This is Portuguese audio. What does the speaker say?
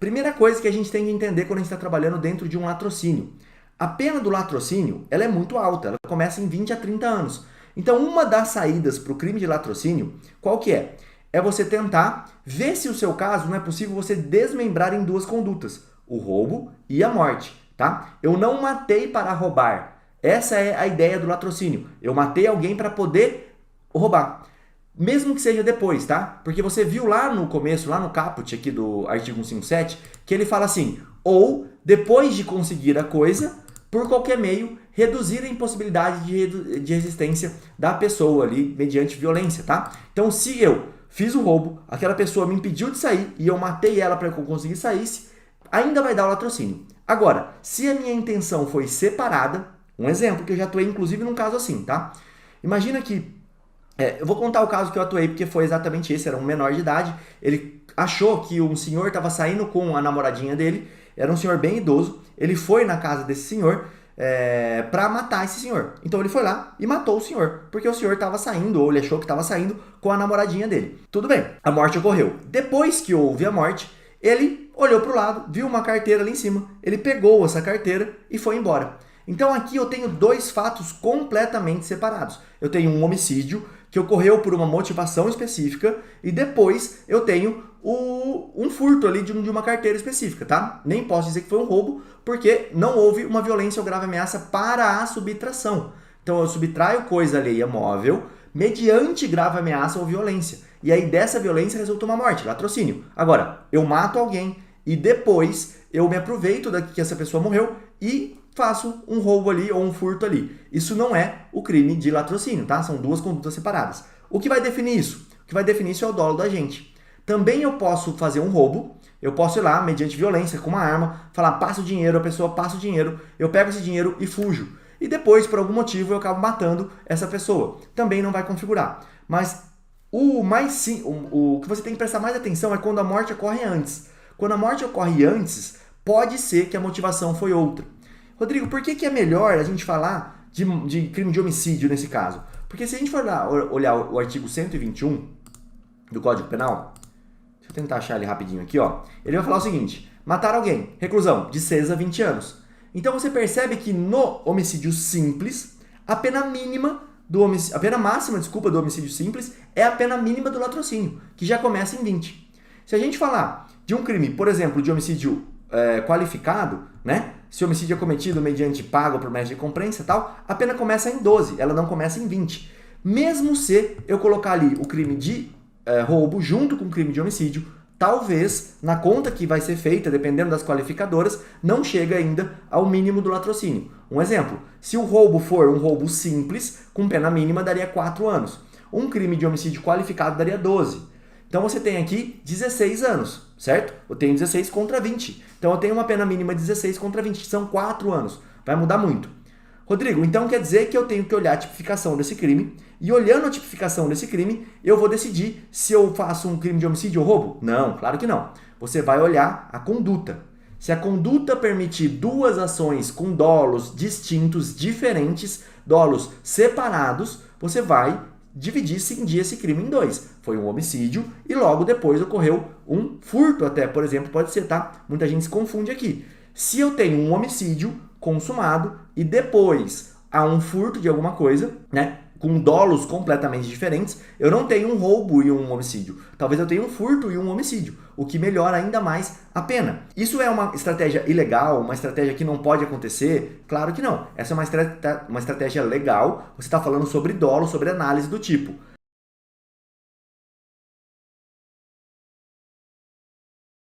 Primeira coisa que a gente tem que entender quando a gente está trabalhando dentro de um latrocínio. A pena do latrocínio, ela é muito alta, ela começa em 20 a 30 anos. Então, uma das saídas para o crime de latrocínio, qual que é? É você tentar ver se o seu caso não é possível você desmembrar em duas condutas, o roubo e a morte, tá? Eu não matei para roubar. Essa é a ideia do latrocínio. Eu matei alguém para poder roubar. Mesmo que seja depois, tá? Porque você viu lá no começo, lá no caput aqui do artigo 157, que ele fala assim, ou depois de conseguir a coisa, por qualquer meio, reduzir a impossibilidade de resistência da pessoa ali mediante violência, tá? Então, se eu fiz o roubo, aquela pessoa me impediu de sair e eu matei ela para que eu conseguir saísse, ainda vai dar o latrocínio. Agora, se a minha intenção foi separada, um exemplo que eu já atuei inclusive num caso assim, tá? Imagina que eu vou contar o caso que eu atuei, porque foi exatamente esse, era um menor de idade, ele achou que um senhor estava saindo com a namoradinha dele, era um senhor bem idoso, ele foi na casa desse senhor para matar esse senhor. Então ele foi lá e matou o senhor, porque o senhor estava saindo, ou ele achou que estava saindo com a namoradinha dele. Tudo bem, a morte ocorreu. Depois que houve a morte, ele olhou para o lado, viu uma carteira ali em cima, ele pegou essa carteira e foi embora. Então aqui eu tenho dois fatos completamente separados. Eu tenho um homicídio que ocorreu por uma motivação específica e depois eu tenho um furto ali de uma carteira específica, tá? Nem posso dizer que foi um roubo, porque não houve uma violência ou grave ameaça para a subtração. Então eu subtraio coisa alheia móvel mediante grave ameaça ou violência. E aí dessa violência resulta uma morte, latrocínio. Agora, eu mato alguém e depois eu me aproveito daqui que essa pessoa morreu e faço um roubo ali ou um furto ali. Isso não é o crime de latrocínio, tá? São duas condutas separadas. O que vai definir isso? O que vai definir isso é o dolo do agente. Também eu posso fazer um roubo, eu posso ir lá, mediante violência, com uma arma, falar, passa o dinheiro, a pessoa passa o dinheiro, eu pego esse dinheiro e fujo. E depois, por algum motivo, eu acabo matando essa pessoa. Também não vai configurar. Mas o que você tem que prestar mais atenção é quando a morte ocorre antes. Quando a morte ocorre antes, pode ser que a motivação foi outra. Rodrigo, por que é melhor a gente falar de crime de homicídio nesse caso? Porque se a gente for lá olhar o artigo 121 do Código Penal, deixa eu tentar achar ele rapidinho aqui, ó. Ele vai falar o seguinte, matar alguém, reclusão, de 6 a 20 anos. Então você percebe que no homicídio simples, a pena máxima do homicídio simples é a pena mínima do latrocínio, que já começa em 20. Se a gente falar de um crime, por exemplo, de homicídio qualificado, né? Se o homicídio é cometido mediante pago por médio de recompensa e tal, a pena começa em 12, ela não começa em 20. Mesmo se eu colocar ali o crime de roubo junto com o crime de homicídio, talvez, na conta que vai ser feita, dependendo das qualificadoras, não chega ainda ao mínimo do latrocínio. Um exemplo, se o roubo for um roubo simples, com pena mínima daria 4 anos. Um crime de homicídio qualificado daria 12. Então você tem aqui 16 anos, certo? Eu tenho 16 contra 20. Então eu tenho uma pena mínima de 16 contra 20, que são 4 anos. Vai mudar muito. Rodrigo, então quer dizer que eu tenho que olhar a tipificação desse crime, e olhando a tipificação desse crime, eu vou decidir se eu faço um crime de homicídio ou roubo? Não, claro que não. Você vai olhar a conduta. Se a conduta permitir duas ações com dolos distintos, diferentes, dolos separados, você vai cindir esse crime em dois. Foi um homicídio e logo depois ocorreu um furto até, por exemplo, pode ser, tá? Muita gente se confunde aqui. Se eu tenho um homicídio consumado e depois há um furto de alguma coisa, né? Com dolos completamente diferentes, eu não tenho um roubo e um homicídio. Talvez eu tenha um furto e um homicídio, o que melhora ainda mais a pena. Isso é uma estratégia ilegal, uma estratégia que não pode acontecer? Claro que não. Essa é uma estratégia legal, você está falando sobre dolo, sobre análise do tipo.